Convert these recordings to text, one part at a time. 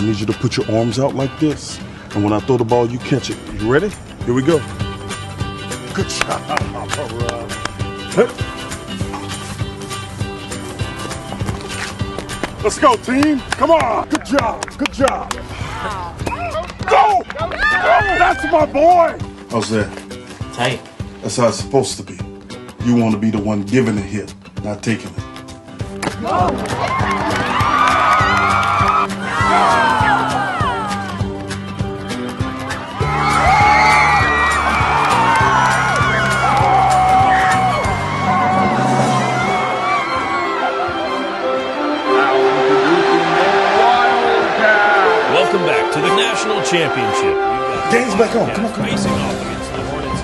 I need you to put your arms out like this. And when I throw the ball, you catch it. You ready? Here we go. Good job. All right. Hey. Let's go, team. Come on. Good job. Good job. Go! Go! That's my boy. How's that? Tight. That's how it's supposed to be. You want to be the one giving the hit, not taking it. Go! Welcome back to the National Championship. Game's back on. Come on, come on. Facing off against the Hornets.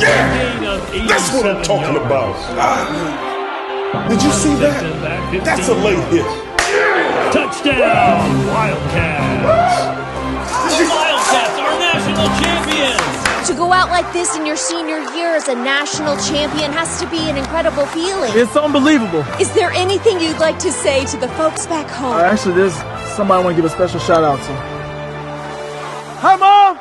Yeah! That's what I'm talking about. Did you see that? That's a late hit. Touchdown, Wildcats! The Wildcats are national champions! To go out like this in your senior year as a national champion has to be an incredible feeling. It's unbelievable. Is there anything you'd like to say to the folks back home? Actually, there's somebody I want to give a special shout out to. Hi, Mom!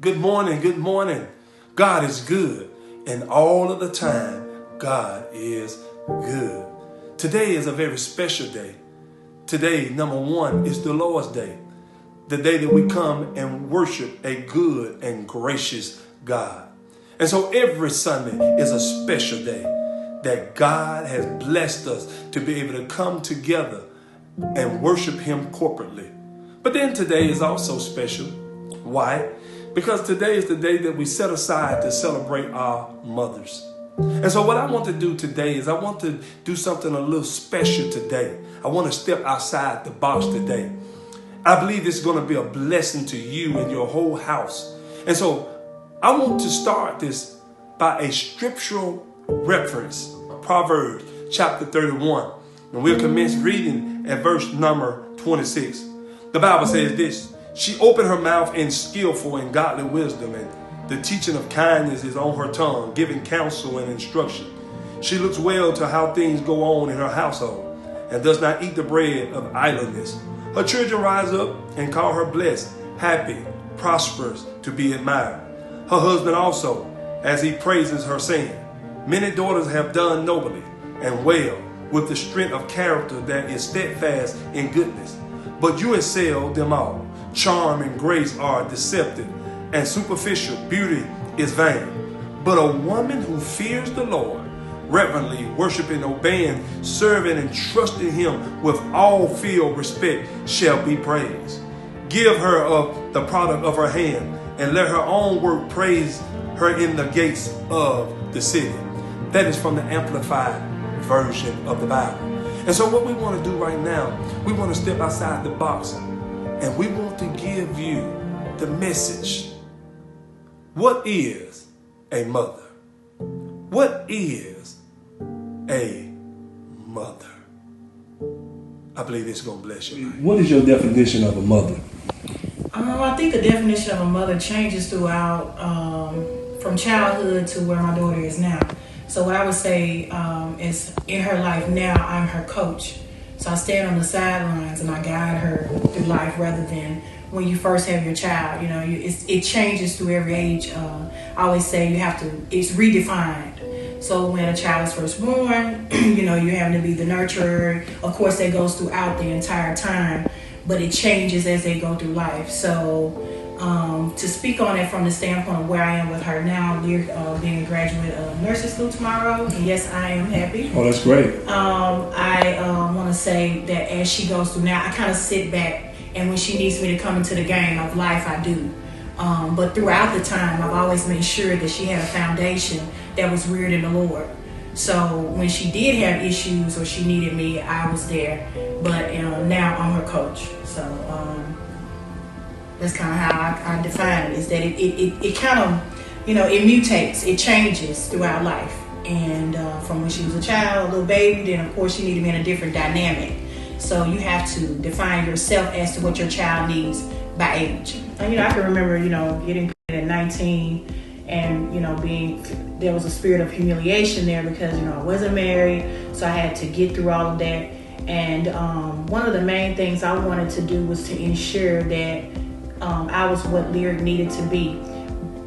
Good morning, good morning. God is good, and all of the time, God is good. Today is a very special day. Today, number one, is the Lord's Day, the day that we come and worship a good and gracious God. And so every Sunday is a special day that God has blessed us to be able to come together and worship Him corporately. But then today is also special. Why? Because today is the day that we set aside to celebrate our mothers. And so what I want to do today is I want to do something a little special today. I want to step outside the box today. I believe it's going to be a blessing to you and your whole house. And so I want to start this by a scriptural reference, Proverbs chapter 31. And we'll commence reading at verse number 26. The Bible says this: she opened her mouth in skillful and godly wisdom, and the teaching of kindness is on her tongue, giving counsel and instruction. She looks well to how things go on in her household, and does not eat the bread of idleness. Her children rise up and call her blessed, happy, prosperous, to be admired. Her husband also, as he praises her, saying, many daughters have done nobly and well, with the strength of character that is steadfast in goodness. But you excel them all. Charm and grace are deceptive, and superficial beauty is vain. But a woman who fears the Lord, reverently worshiping, obeying, serving, and trusting Him with all filial respect, shall be praised. Give her of the product of her hand, and let her own work praise her in the gates of the city. That is from the Amplified version of the Bible. And so what we want to do right now, we want to step outside the box, and we want to give you the message. What is a mother? What is a mother? I believe this is going to bless you. What is your definition of a mother? I think the definition of a mother changes throughout, from childhood to where my daughter is now. So what I would say is, in her life now, I'm her coach. So I stand on the sidelines and I guide her through life, rather than when you first have your child. You know, it changes through every age. I always say it's redefined. So when a child is first born, you know, you're having to be the nurturer. Of course, that goes throughout the entire time, but it changes as they go through life. So to speak on it from the standpoint of where I am with her now, being a graduate of nursing school tomorrow, and yes, I am happy. Oh, that's great. I want to say that as she goes through now, I kind of sit back, and when she needs me to come into the game of life, I do. But throughout the time, I've always made sure that she had a foundation that was reared in the Lord. So when she did have issues or she needed me, I was there. But now I'm her coach. So that's kind of how I define it, is that it kind of, you know, it mutates, it changes throughout life. And from when she was a child, a little baby, then of course she needed me in a different dynamic. So you have to define yourself as to what your child needs by age. And, you know, I can remember, you know, getting pregnant at 19 and, you know, there was a spirit of humiliation there because, you know, I wasn't married. So I had to get through all of that. And one of the main things I wanted to do was to ensure that I was what Lyric needed to be.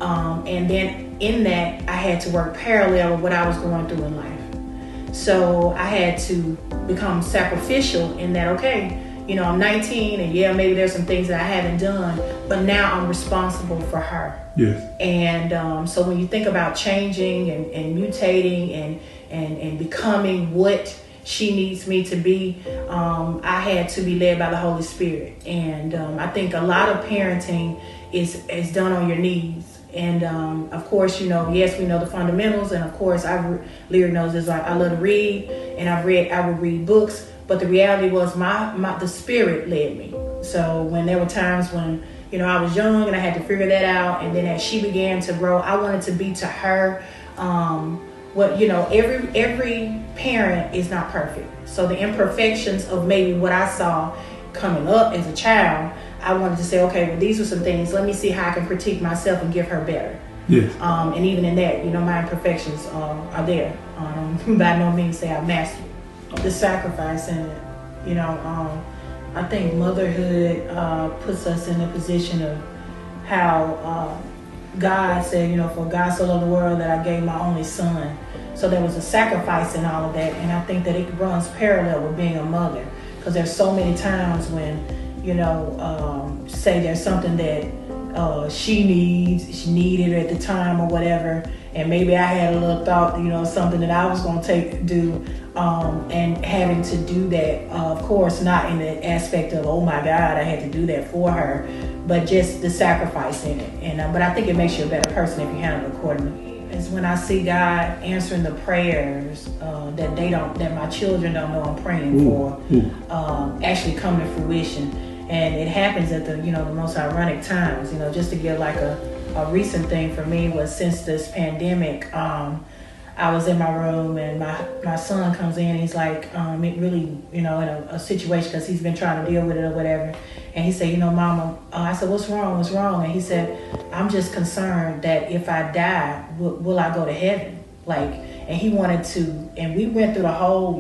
And then in that, I had to work parallel with what I was going through in life. So I had to become sacrificial in that, okay, you know, I'm 19 and yeah, maybe there's some things that I haven't done, but now I'm responsible for her. Yes. And so when you think about changing and mutating and becoming what she needs me to be, I had to be led by the Holy Spirit. And I think a lot of parenting is done on your knees. And of course, you know, yes, we know the fundamentals, and of course, Lyric knows this. I love to read, and I would read books. But the reality was, the Spirit led me. So when there were times when, you know, I was young and I had to figure that out, and then as she began to grow, I wanted to be to her what, you know, every parent is not perfect. So the imperfections of maybe what I saw coming up as a child, I wanted to say, okay, well, these are some things. Let me see how I can critique myself and give her better. Yes. And even in that, you know, my imperfections are there. By no means say I've mastered the sacrifice in it. You know, I think motherhood puts us in a position of how God said, for God so loved the world that I gave my only son. So there was a sacrifice in all of that, and I think that it runs parallel with being a mother, because there's so many times when, say there's something that she needed at the time or whatever, and maybe I had a little thought, something that I was going to do, and having to do that, of course, not in the aspect of, oh my God, I had to do that for her, but just the sacrifice in it. And but I think it makes you a better person if you handle it accordingly. It's when I see God answering the prayers that my children don't know I'm praying for, actually come to fruition. And it happens at the most ironic times. Just to give like a recent thing for me was, since this pandemic, I was in my room and my son comes in. He's like, it really, in a situation, because he's been trying to deal with it or whatever. And he said, Mama, I said, what's wrong? And he said, I'm just concerned that if I die, will I go to heaven? And he wanted to, and we went through the whole,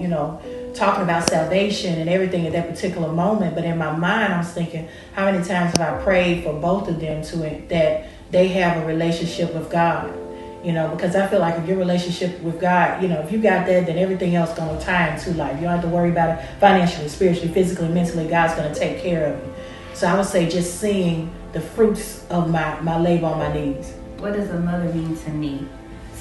talking about salvation and everything at that particular moment. But in my mind, I was thinking, how many times have I prayed for both of them that they have a relationship with God? Because I feel like if your relationship with God, if you got that, then everything else going to tie into life. You don't have to worry about it financially, spiritually, physically, mentally. God's going to take care of you. So I would say just seeing the fruits of my labor on my knees. What does a mother mean to me?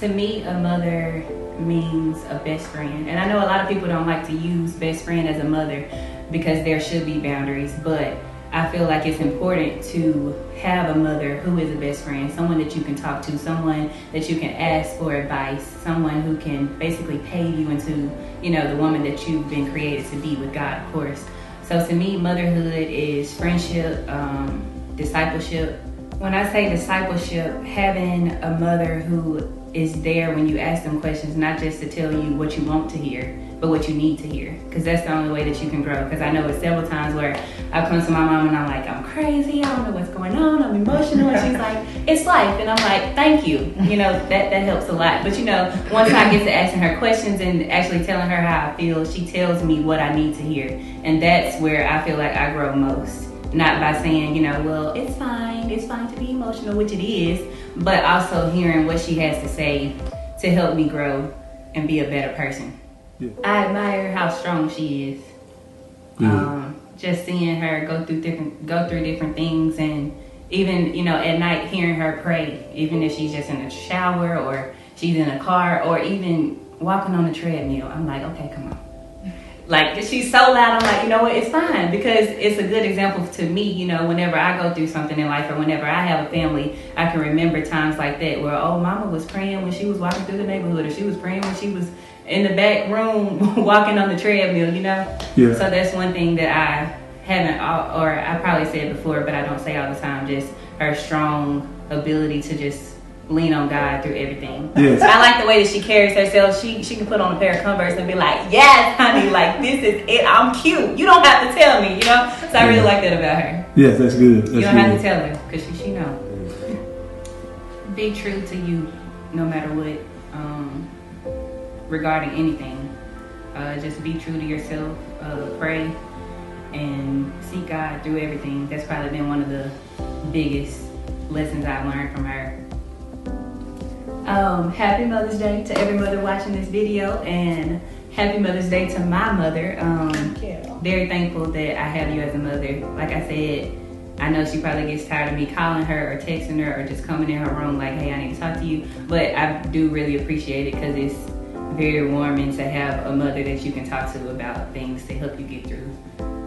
To me, a mother means a best friend. And I know a lot of people don't like to use best friend as a mother because there should be boundaries, but I feel like it's important to have a mother who is a best friend, someone that you can talk to, someone that you can ask for advice, someone who can basically pave you into, the woman that you've been created to be with God, of course. So to me, motherhood is friendship, discipleship. When I say discipleship, having a mother who is there when you ask them questions, not just to tell you what you want to hear, but what you need to hear, because that's the only way that you can grow. Because I know it's several times where I come to my mom and I'm like, I'm crazy, I don't know what's going on, I'm emotional, and she's like, it's life, and I'm like, thank you, that helps a lot. But once I get to asking her questions and actually telling her how I feel, she tells me what I need to hear, and that's where I feel like I grow most. Not by saying, well, it's fine to be emotional, which it is, but also hearing what she has to say to help me grow and be a better person. Yeah. I admire how strong she is. Just seeing her go through different things, and even at night hearing her pray, even if she's just in the shower or she's in a car or even walking on a treadmill. I'm like, okay, come on. She's so loud, I'm like, you know what, it's fine, because it's a good example to me, whenever I go through something in life or whenever I have a family, I can remember times like that where, mama was praying when she was walking through the neighborhood, or she was praying when she was in the back room walking on the treadmill, Yeah. So that's one thing that I haven't, or I probably said before, but I don't say all the time, just her strong ability to just lean on God through everything. Yes. I like the way that she carries herself. She can put on a pair of Converse and be like, yes, honey, this is it. I'm cute. You don't have to tell me, So I really like that about her. Yes, that's good. You don't have to tell her, because she know. Be true to you no matter what, regarding anything. Just be true to yourself. Pray and seek God through everything. That's probably been one of the biggest lessons I've learned from her. Happy Mother's Day to every mother watching this video, and happy Mother's Day to my mother. Very thankful that I have you as a mother. Like I said, I know she probably gets tired of me calling her or texting her or just coming in her room like, hey, I need to talk to you. But I do really appreciate it, because it's very warming to have a mother that you can talk to about things to help you get through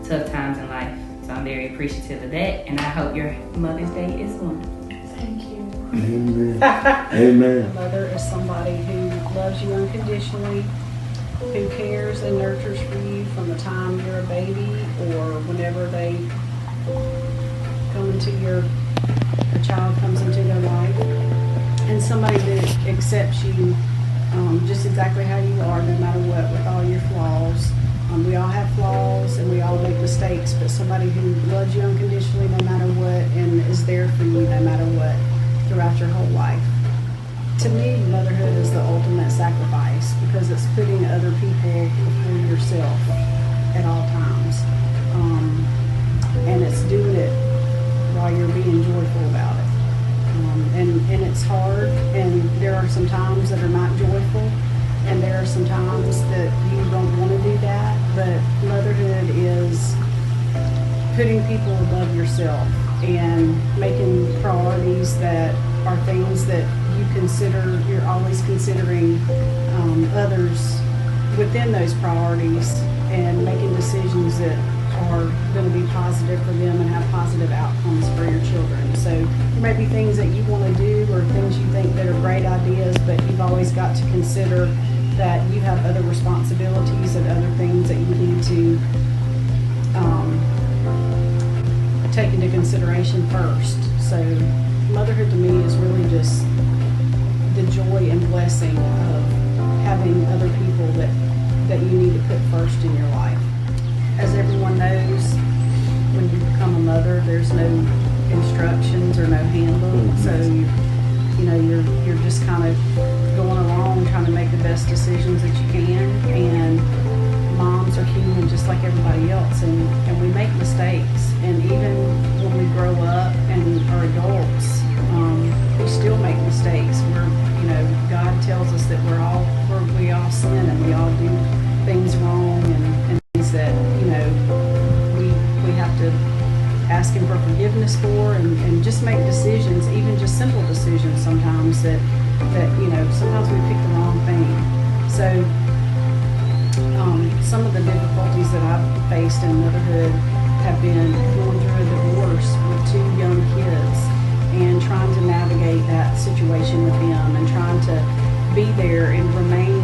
tough times in life. So I'm very appreciative of that, and I hope your Mother's Day is one. Thank you. Amen. Amen. A mother is somebody who loves you unconditionally, who cares and nurtures for you from the time you're a baby or whenever they come into your child comes into their life, and somebody that accepts you just exactly how you are, no matter what, with all your flaws. We all have flaws and we all make mistakes, but somebody who loves you unconditionally no matter what and is there for you no matter what throughout your whole life. To me, motherhood is the ultimate sacrifice, because it's putting other people before yourself at all times. And it's doing it while you're being joyful about it. And putting people above yourself and making priorities that are things that you consider, you're always considering others within those priorities and making decisions that are going to be positive for them and have positive outcomes for your children. So there may be things that you want to do or things you think that are great ideas, but you've always got to consider that you have other responsibilities and other things that you need to take into consideration first. So motherhood to me is really just the joy and blessing of having other people that you need to put first in your life. As everyone knows, when you become a mother, there's no instructions or no handbook. So you're just kind of going along trying to make the best decisions that you can. And moms are human just like everybody else, and we make mistakes. And even when we grow up and are adults, we still make mistakes. God tells us that we all sin and we all do things wrong and things that we have to ask Him for forgiveness for, and just make decisions, even just simple decisions sometimes that sometimes we pick the wrong thing. So some of the difficulties that I've faced in motherhood have been going through a divorce with 2 young kids and trying to navigate that situation with them and trying to be there and remain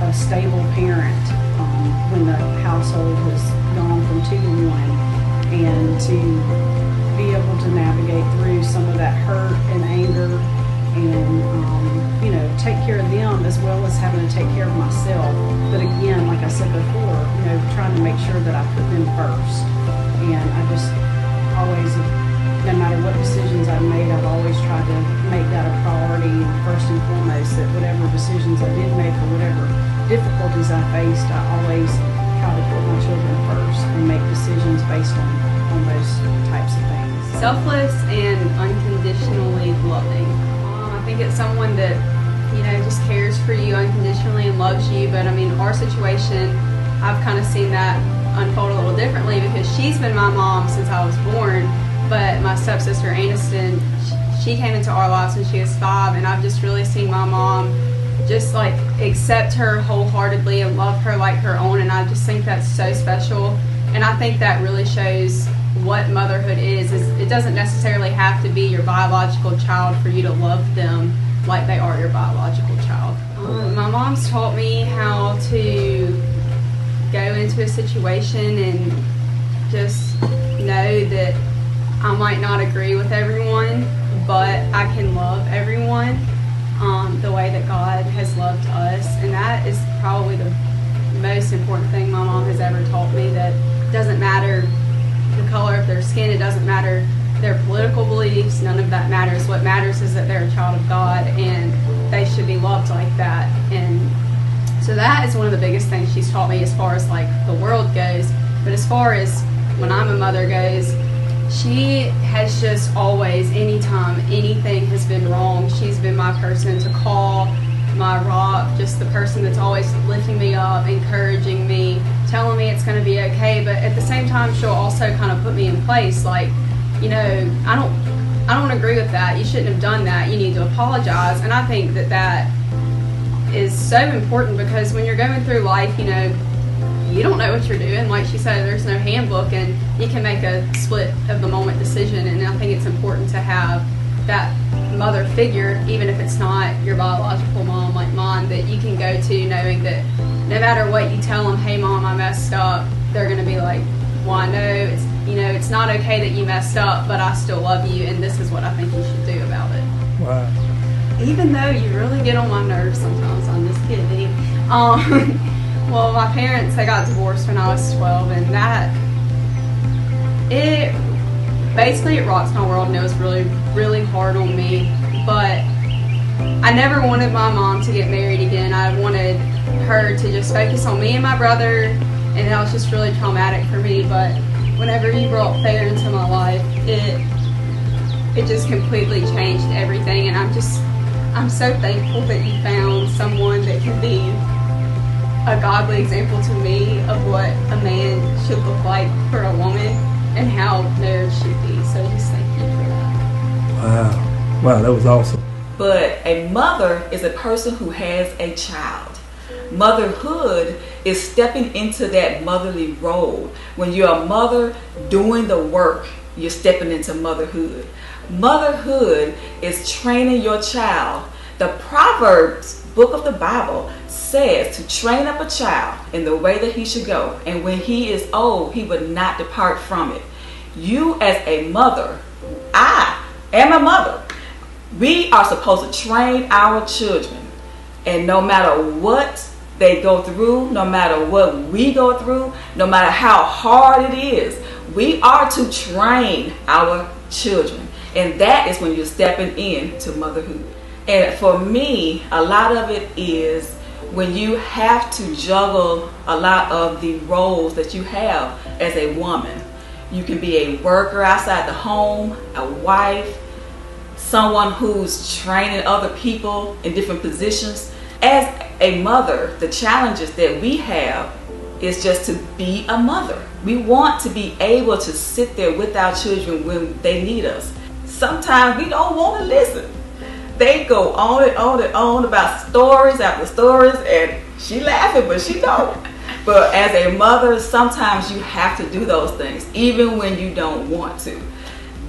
a stable parent when the household has gone from 2 to 1, and to be able to navigate through some of that hurt and anger and take care of them as well as having to take care of myself. But again, like I said before, trying to make sure that I put them first. And I just always, no matter what decisions I've made, I've always tried to make that a priority, and first and foremost, that whatever decisions I did make or whatever difficulties I faced, I always try to put my children first and make decisions based on those types of things. Selfless and unconditionally loving. I think it's someone that, just cares for you unconditionally and loves you. But I mean, our situation, I've kind of seen that unfold a little differently because she's been my mom since I was born. But my stepsister Aniston, she came into our lives when she was 5, and I've just really seen my mom just like accept her wholeheartedly and love her like her own, and I just think that's so special. And I think that really shows what motherhood is it doesn't necessarily have to be your biological child for you to love them like they are your biological child. My mom's taught me how to go into a situation and just know that I might not agree with everyone, but I can love everyone the way that God has loved us. And that is probably the most important thing my mom has ever taught me, that it doesn't matter the color of their skin, it doesn't matter their political beliefs, none of that matters. What matters is that they're a child of God and they should be loved like that. And so that is one of the biggest things she's taught me as far as like the world goes. But as far as when I'm a mother goes, she has just always, anytime anything has been wrong, she's been my person to call, my rock, just the person that's always lifting me up, encouraging me, telling me it's going to be okay. But at the same time, she'll also kind of put me in place, like, I don't agree with that. You shouldn't have done that. You need to apologize. And I think that is so important, because when you're going through life, you don't know what you're doing. Like she said, there's no handbook, and you can make a split of the moment decision. And I think it's important to have that mother figure, even if it's not your biological mom like mine, that you can go to knowing that no matter what you tell them, hey mom, I messed up, they're going to be like, well, I know it's not okay that you messed up, but I still love you, and this is what I think you should do about it. Wow. Even though you really get on my nerves sometimes, I'm just kidding. Well, my parents, they got divorced when I was 12, and it rocks my world, and it was really, really hard on me. But I never wanted my mom to get married again. I wanted her to just focus on me and my brother, and that was just really traumatic for me. But whenever you brought Fair into my life, it just completely changed everything. And I'm so thankful that you found someone that could be a godly example to me of what a man should look like for a woman and how marriage should be. So just thank you for that. Wow, that was awesome. But a mother is a person who has a child. Motherhood is stepping into that motherly role. When you're a mother doing the work, you're stepping into motherhood. Motherhood is training your child. The Proverbs book of the Bible says to train up a child in the way that he should go, and when he is old, he would not depart from it. You as a mother, I am a mother. We are supposed to train our children, and no matter what they go through, no matter what we go through, no matter how hard it is, we are to train our children. And that is when you're stepping into motherhood. And for me, a lot of it is when you have to juggle a lot of the roles that you have as a woman. You can be a worker outside the home, a wife, someone who's training other people in different positions. As a mother, the challenges that we have is just to be a mother. We want to be able to sit there with our children when they need us. Sometimes we don't want to listen. They go on and on and on about stories after stories, and she laughing, but she don't. But as a mother, sometimes you have to do those things, even when you don't want to.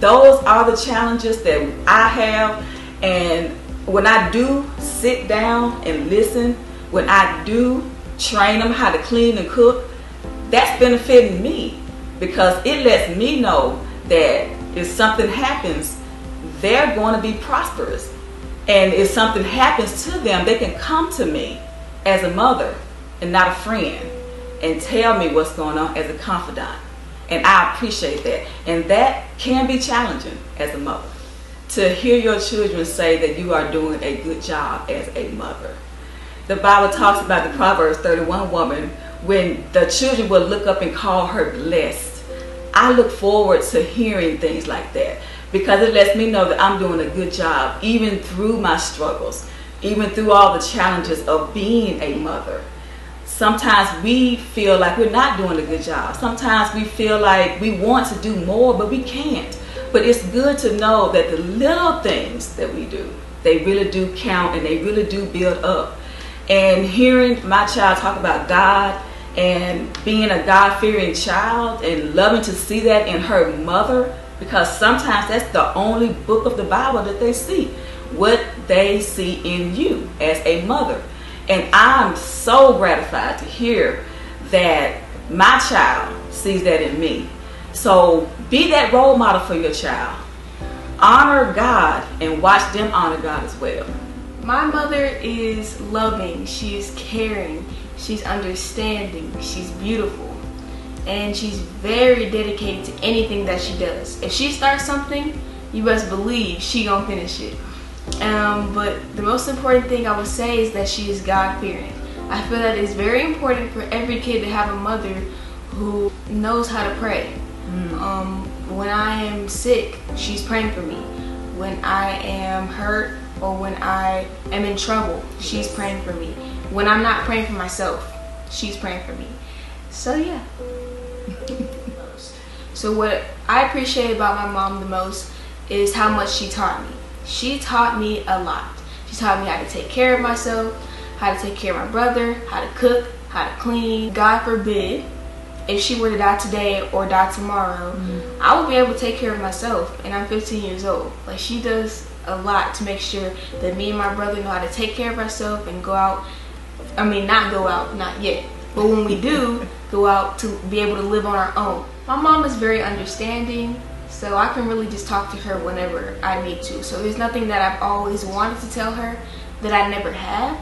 Those are the challenges that I have, and when I do sit down and listen, when I do train them how to clean and cook, that's benefiting me, because it lets me know that if something happens, they're going to be prosperous. And if something happens to them, they can come to me as a mother and not a friend and tell me what's going on as a confidant. And I appreciate that. And that can be challenging as a mother, to hear your children say that you are doing a good job as a mother. The Bible talks about the Proverbs 31 woman, when the children will look up and call her blessed. I look forward to hearing things like that, because it lets me know that I'm doing a good job, even through my struggles, even through all the challenges of being a mother. Sometimes we feel like we're not doing a good job. Sometimes we feel like we want to do more, but we can't. But it's good to know that the little things that we do, they really do count, and they really do build up. And hearing my child talk about God and being a God-fearing child and loving to see that in her mother, because sometimes that's the only book of the Bible that they see, what they see in you as a mother. And I'm so gratified to hear that my child sees that in me. So be that role model for your child. Honor God and watch them honor God as well. My mother is loving, she is caring, she's understanding, she's beautiful, and she's very dedicated to anything that she does. If she starts something, you best believe she gonna finish it. But the most important thing I would say is that she is God-fearing. I feel that it's very important for every kid to have a mother who knows how to pray. When I am sick, she's praying for me. When I am hurt or when I am in trouble, she's praying for me. When I'm not praying for myself, she's praying for me. So yeah. So what I appreciate about my mom the most is how much she taught me. She taught me a lot. She taught me how to take care of myself, how to take care of my brother, how to cook, how to clean. God forbid, if she were to die today or die tomorrow, I would be able to take care of myself, and I'm 15 years old. Like, she does a lot to make sure that me and my brother know how to take care of ourselves and go out. I mean, not go out, not yet, but when we do go out, to be able to live on our own. My mom is very understanding, so I can really just talk to her whenever I need to. So there's nothing that I've always wanted to tell her that I never have,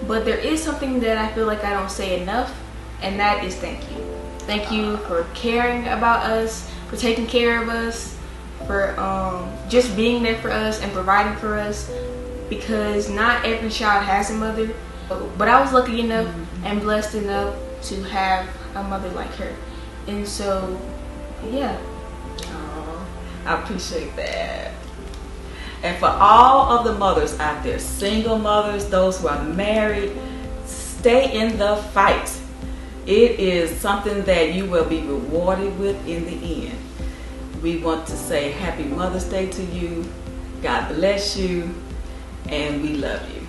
but there is something that I feel like I don't say enough, and that is thank you. Thank you for caring about us, for taking care of us, for just being there for us and providing for us, because not every child has a mother, but I was lucky enough and blessed enough to have a mother like her. And so, yeah. I appreciate that. And for all of the mothers out there, single mothers, those who are married, stay in the fight. It is something that you will be rewarded with in the end. We want to say Happy Mother's Day to you. God bless you. And we love you.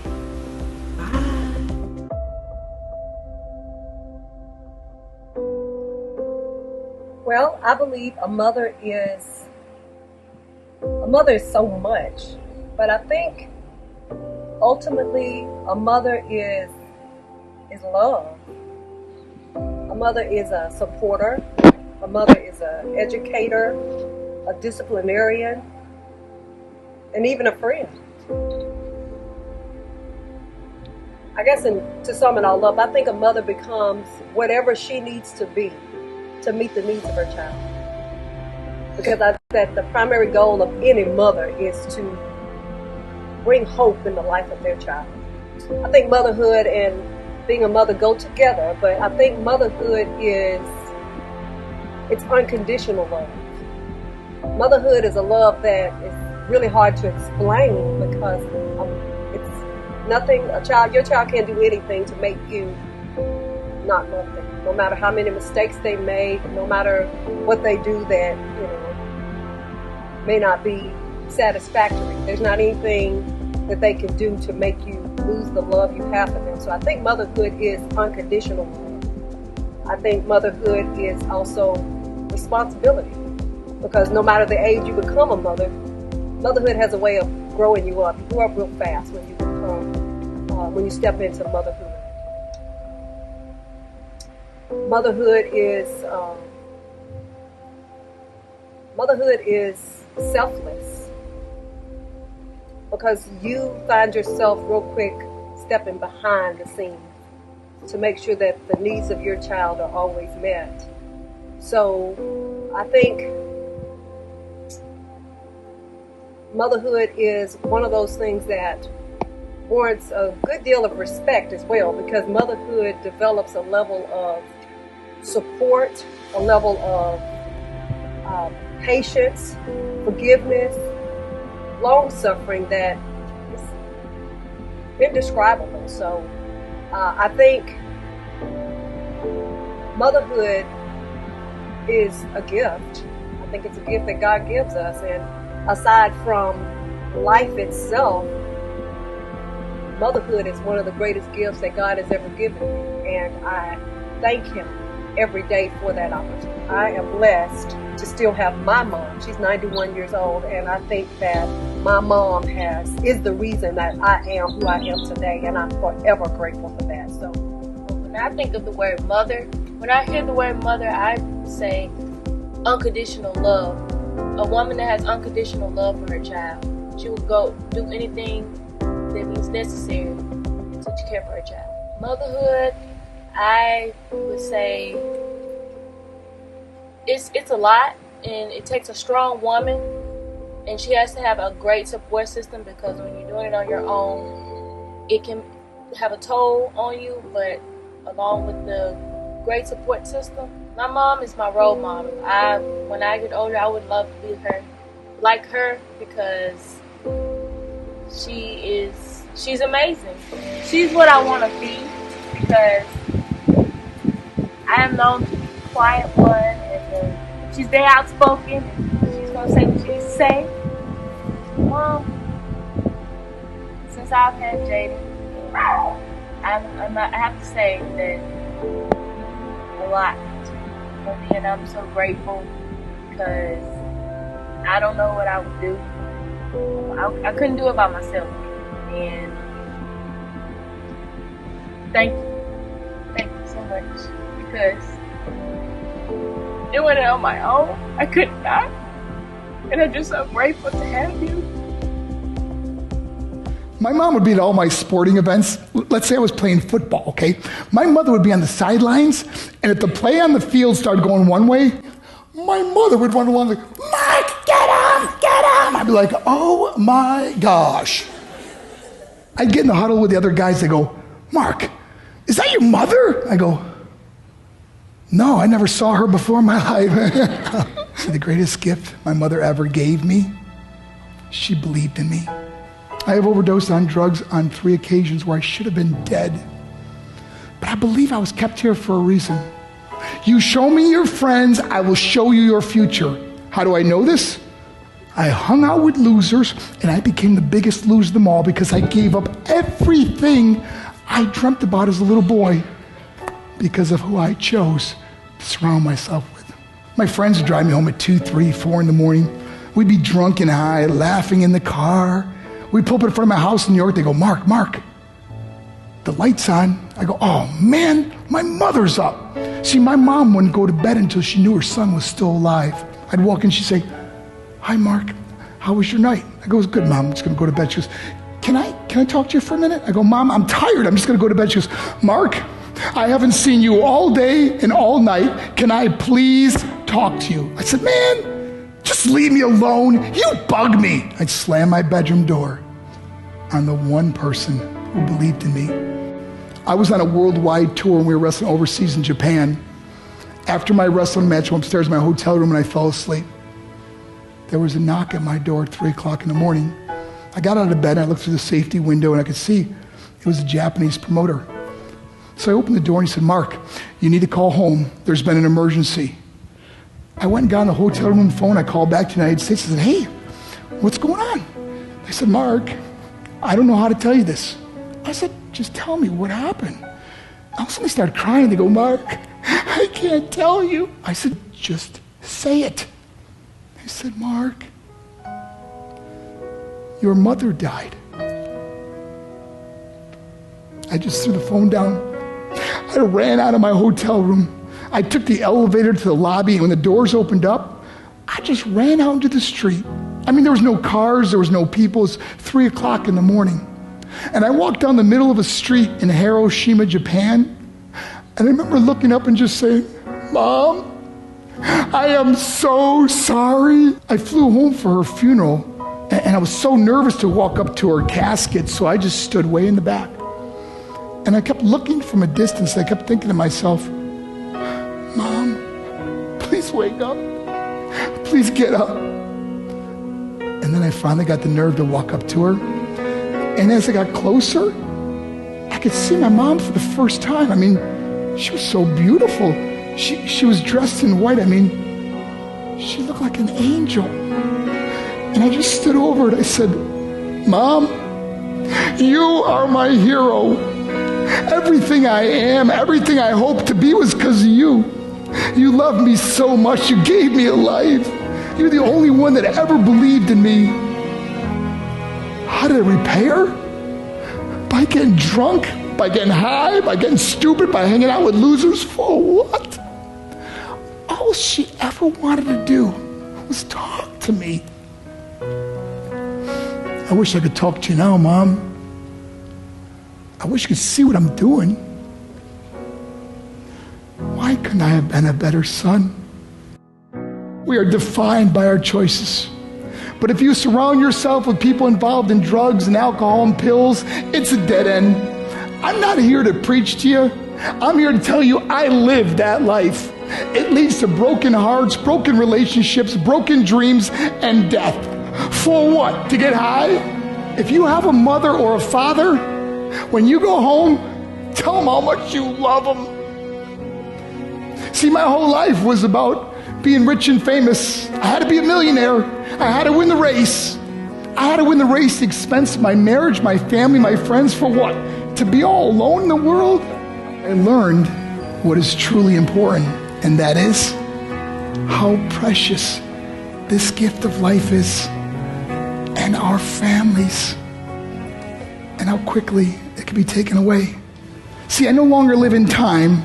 Well, I believe a mother is so much, but I think ultimately a mother is love. A mother is a supporter. A mother is an educator, a disciplinarian, and even a friend. I guess to sum it all up, I think a mother becomes whatever she needs to be to meet the needs of her child. Because I think that the primary goal of any mother is to bring hope in the life of their child. I think motherhood and being a mother go together, but I think motherhood it's unconditional love. Motherhood is a love that is really hard to explain because it's nothing, your child can't do anything to make you not love them. No matter how many mistakes they make, no matter what they do that, may not be satisfactory. There's not anything that they can do to make you lose the love you have for them. So I think motherhood is unconditional love. I think motherhood is also responsibility. Because no matter the age you become a mother, motherhood has a way of growing you up. You grow up real fast when you step into motherhood. Motherhood is selfless because you find yourself real quick stepping behind the scenes to make sure that the needs of your child are always met. So I think motherhood is one of those things that warrants a good deal of respect as well, because motherhood develops a level of support, a level of patience, forgiveness, long-suffering that is indescribable. So I think motherhood is a gift. I think it's a gift that God gives us, and aside from life itself, motherhood is one of the greatest gifts that God has ever given me, and I thank Him every day for that opportunity. I am blessed to still have my mom. She's 91 years old, and I think that my mom is the reason that I am who I am today, and I'm forever grateful for that. So when I think of the word mother, when I hear the word mother, I say unconditional love. A woman that has unconditional love for her child. She will go do anything that means necessary to take care for her child. Motherhood, I would say it's a lot, and it takes a strong woman, and she has to have a great support system, because when you're doing it on your own, it can have a toll on you. But along with the great support system, my mom is my role model. When I get older, I would love to be like her, because she's amazing. She's what I want to be, because I am known to be the quiet one, and she's very outspoken, and she's going to say what she needs to say. Mom, since I've had Jaden, I have to say that a lot for me, and I'm so grateful, because I don't know what I would do. I couldn't do it by myself, and thank you so much, because doing it on my own, I could not, and I'm just so grateful to have you. My mom would be at all my sporting events. Let's say I was playing football, okay? My mother would be on the sidelines, and if the play on the field started going one way, my mother would run along like, Mark, get him! I'd be like, oh my gosh. I'd get in the huddle with the other guys. They go, Mark, is that your mother? I go, no, I never saw her before in my life. The greatest gift my mother ever gave me, she believed in me. I have overdosed on drugs on 3 occasions where I should have been dead. but I believe I was kept here for a reason. You show me your friends, I will show you your future. How do I know this? I hung out with losers, and I became the biggest loser of them all because I gave up everything I dreamt about as a little boy because of who I chose to surround myself with. My friends would drive me home at 2, 3, 4 in the morning. We'd be drunk and high, laughing in the car. We'd pull up in front of my house in New York. They go, Mark, the light's on. I go, oh man, my mother's up. See, my mom wouldn't go to bed until she knew her son was still alive. I'd walk in, she'd say, hi Mark, how was your night? I go, it was good, Mom, I'm just gonna go to bed. She goes, can I talk to you for a minute? I go, Mom, I'm tired, I'm just gonna go to bed. She goes, Mark, I haven't seen you all day and all night. Can I please talk to you? I said, man, just leave me alone. You bug me. I'd slam my bedroom door on the one person who believed in me. I was on a worldwide tour and we were wrestling overseas in Japan. After my wrestling match, I went upstairs in my hotel room and I fell asleep. There was a knock at my door at 3 o'clock in the morning. I got out of bed and I looked through the safety window and I could see it was a Japanese promoter. So I opened the door and he said, Mark, you need to call home. There's been an emergency. I went and got on the hotel room phone. I called back to the United States. I said, hey, what's going on? They said, Mark, I don't know how to tell you this. I said, just tell me what happened. All of a sudden they started crying. They go, Mark, I can't tell you. I said, just say it. They said, Mark, your mother died. I just threw the phone down. I ran out of my hotel room. I took the elevator to the lobby, and when the doors opened up, I just ran out into the street. I mean, there was no cars, there was no people. It was 3 o'clock in the morning. And I walked down the middle of a street in Hiroshima, Japan, and I remember looking up and just saying, Mom, I am so sorry. I flew home for her funeral, and I was so nervous to walk up to her casket, so I just stood way in the back. And I kept looking from a distance. I kept thinking to myself, Mom, please wake up. Please get up. And then I finally got the nerve to walk up to her. And as I got closer, I could see my mom for the first time. I mean, she was so beautiful. She was dressed in white. I mean, she looked like an angel. And I just stood over it. I said, Mom, you are my hero. Everything I am, everything I hope to be was because of you. You loved me so much. You gave me a life. You're the only one that ever believed in me. How did I repay her? By getting drunk, by getting high, by getting stupid, by hanging out with losers. For what? All she ever wanted to do was talk to me. I wish I could talk to you now, Mom. I wish you could see what I'm doing. Why couldn't I have been a better son? We are defined by our choices. But if you surround yourself with people involved in drugs and alcohol and pills, it's a dead end. I'm not here to preach to you. I'm here to tell you I lived that life. It leads to broken hearts, broken relationships, broken dreams, and death. For what? To get high? If you have a mother or a father, when you go home, tell them how much you love them. See, my whole life was about being rich and famous. I had to be a millionaire. I had to win the race. I had to win the race at the expense of my marriage, my family, my friends. For what? To be all alone in the world? I learned what is truly important, and that is how precious this gift of life is, and our families, and how quickly it can be taken away. See, I no longer live in time.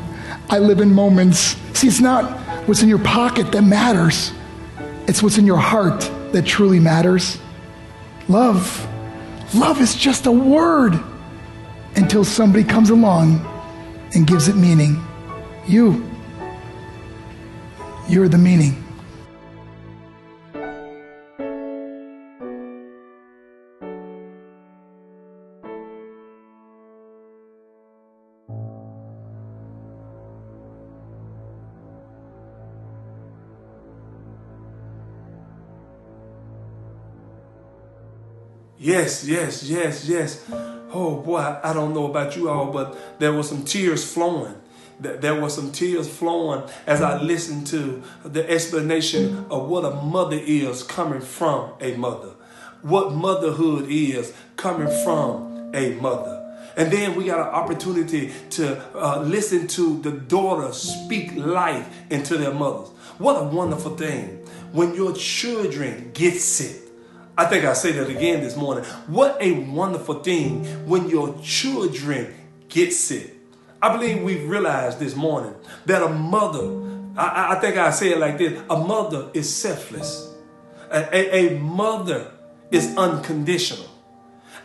I live in moments. See, it's not what's in your pocket that matters. It's what's in your heart that truly matters. Love. Love is just a word until somebody comes along and gives it meaning. You're the meaning. Yes, yes, yes, yes. Oh boy, I don't know about you all, but there were some tears flowing. There were some tears flowing as I listened to the explanation of what a mother is coming from a mother. What motherhood is coming from a mother. And then we got an opportunity to listen to the daughters speak life into their mothers. What a wonderful thing when your children get sick. I think I say that again this morning. What a wonderful thing when your children get sick. I believe we've realized this morning that a mother, I think I say it like this, a mother is selfless. A mother is unconditional.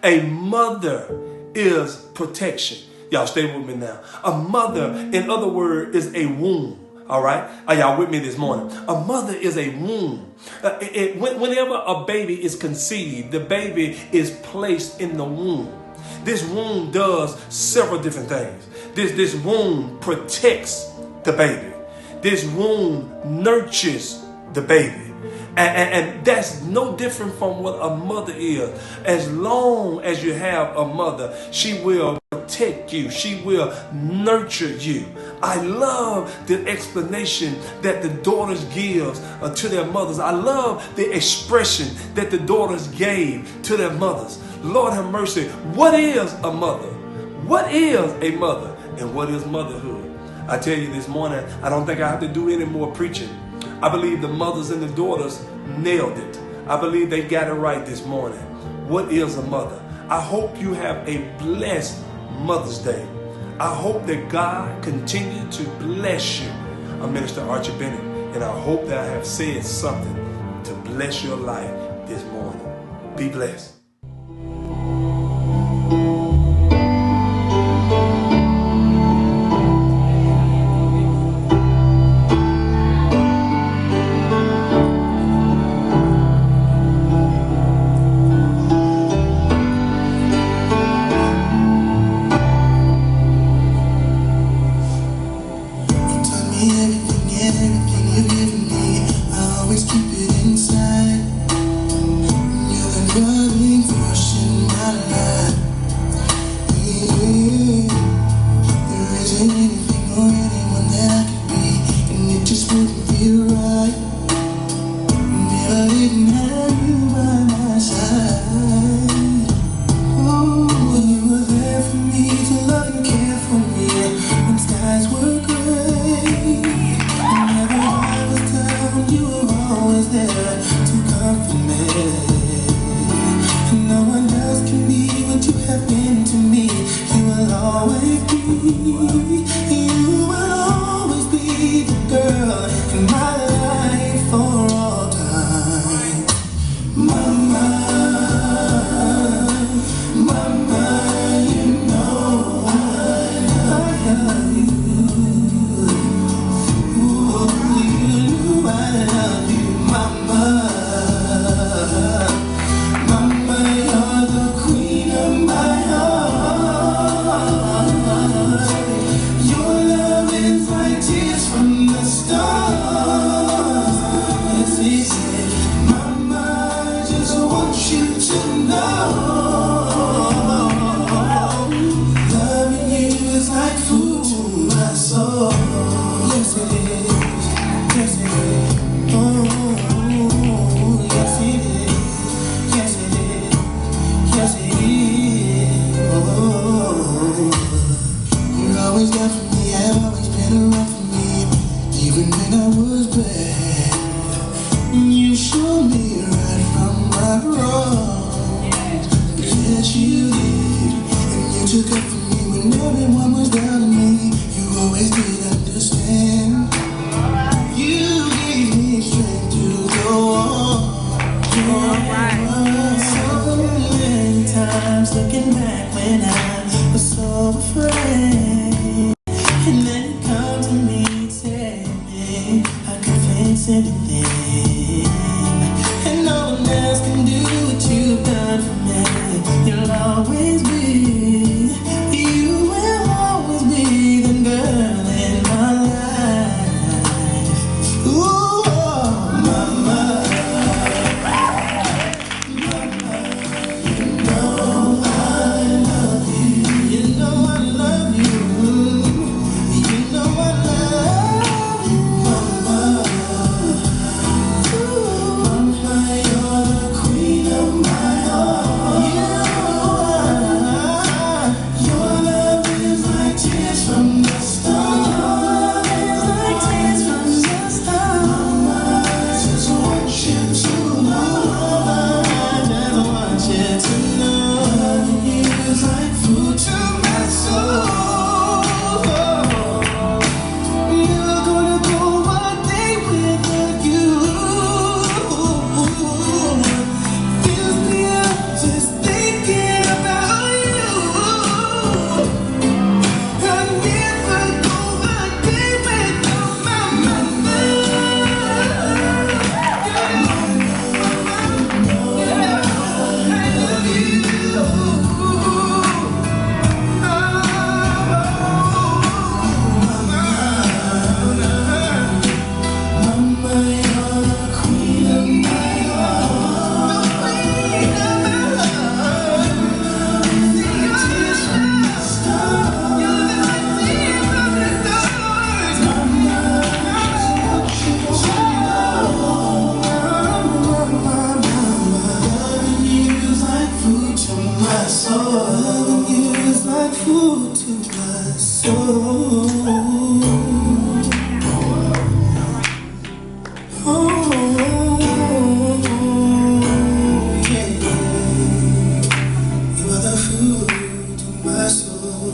A mother is protection. Y'all stay with me now. A mother, in other words, is a womb. All right? Are y'all with me this morning? A mother is a womb. Whenever a baby is conceived, the baby is placed in the womb. This womb does several different things. This womb protects the baby. This womb nurtures the baby. And that's no different from what a mother is. As long as you have a mother, she will protect you. She will nurture you. I love the explanation that the daughters give to their mothers. I love the expression that the daughters gave to their mothers. Lord have mercy. What is a mother? What is a mother? And what is motherhood? I tell you this morning, I don't think I have to do any more preaching. I believe the mothers and the daughters nailed it. I believe they got it right this morning. What is a mother? I hope you have a blessed Mother's Day. I hope that God continue to bless you. I'm Minister Archie Bennett, and I hope that I have said something to bless your life this morning. Be blessed.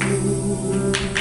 you.